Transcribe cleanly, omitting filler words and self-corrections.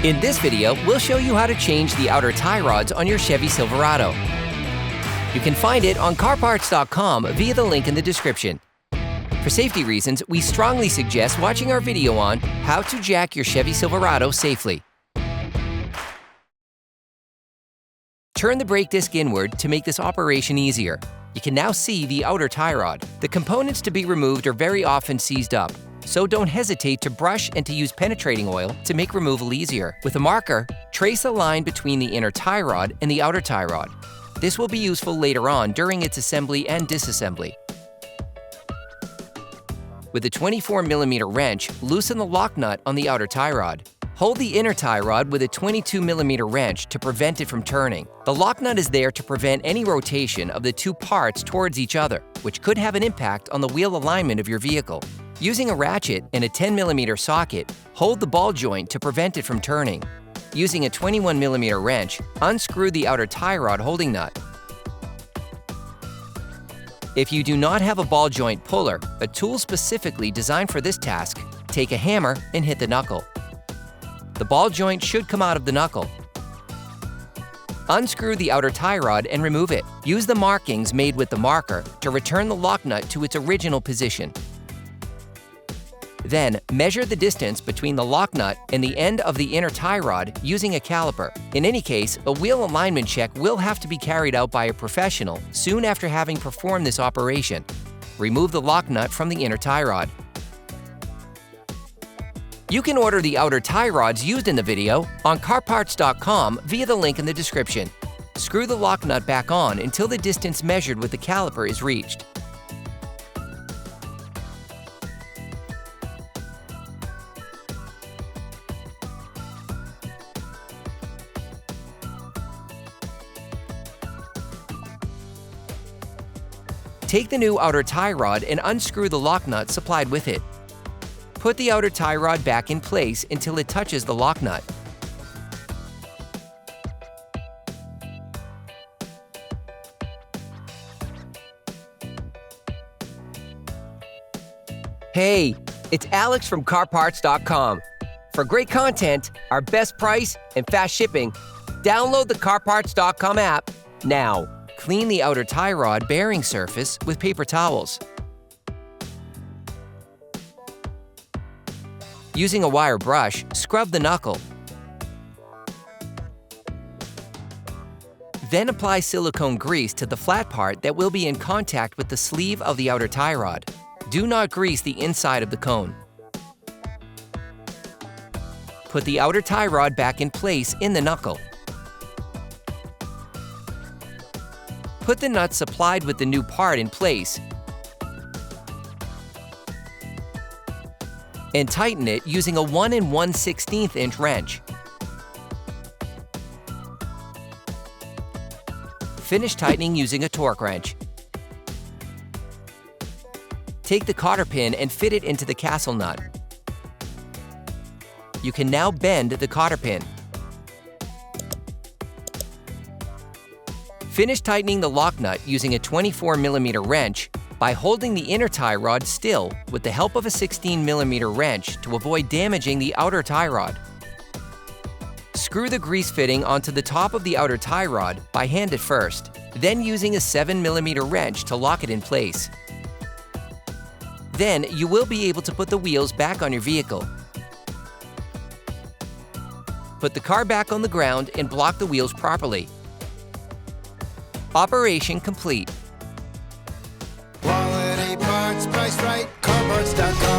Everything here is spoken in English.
In this video, we'll show you how to change the outer tie rods on your Chevy Silverado. You can find it on CarParts.com via the link in the description. For safety reasons, we strongly suggest watching our video on how to jack your Chevy Silverado safely. Turn the brake disc inward to make this operation easier. You can now see the outer tie rod. The components to be removed are very often seized up, so don't hesitate to brush and to use penetrating oil to make removal easier. With a marker, trace a line between the inner tie rod and the outer tie rod. This will be useful later on during its assembly and disassembly. With a 24mm wrench, loosen the lock nut on the outer tie rod. Hold the inner tie rod with a 22mm wrench to prevent it from turning. The lock nut is there to prevent any rotation of the two parts towards each other, which could have an impact on the wheel alignment of your vehicle. Using a ratchet and a 10mm socket, hold the ball joint to prevent it from turning. Using a 21mm wrench, unscrew the outer tie rod holding nut. If you do not have a ball joint puller, a tool specifically designed for this task, take a hammer and hit the knuckle. The ball joint should come out of the knuckle. Unscrew the outer tie rod and remove it. Use the markings made with the marker to return the lock nut to its original position. Then, measure the distance between the lock nut and the end of the inner tie rod using a caliper. In any case, a wheel alignment check will have to be carried out by a professional soon after having performed this operation. Remove the lock nut from the inner tie rod. You can order the outer tie rods used in the video on CarParts.com via the link in the description. Screw the lock nut back on until the distance measured with the caliper is reached. Take the new outer tie rod and unscrew the lock nut supplied with it. Put the outer tie rod back in place until it touches the lock nut. Hey, it's Alex from CarParts.com. For great content, our best price, and fast shipping, download the CarParts.com app now. Clean the outer tie rod bearing surface with paper towels. Using a wire brush, scrub the knuckle. Then apply silicone grease to the flat part that will be in contact with the sleeve of the outer tie rod. Do not grease the inside of the cone. Put the outer tie rod back in place in the knuckle. Put the nut supplied with the new part in place and tighten it using a 1 1/16 inch wrench. Finish tightening using a torque wrench. Take the cotter pin and fit it into the castle nut. You can now bend the cotter pin. Finish tightening the lock nut using a 24mm wrench by holding the inner tie rod still with the help of a 16mm wrench to avoid damaging the outer tie rod. Screw the grease fitting onto the top of the outer tie rod by hand at first, then using a 7mm wrench to lock it in place. Then you will be able to put the wheels back on your vehicle. Put the car back on the ground and block the wheels properly. Operation complete. Quality parts, priced right, CarParts.com.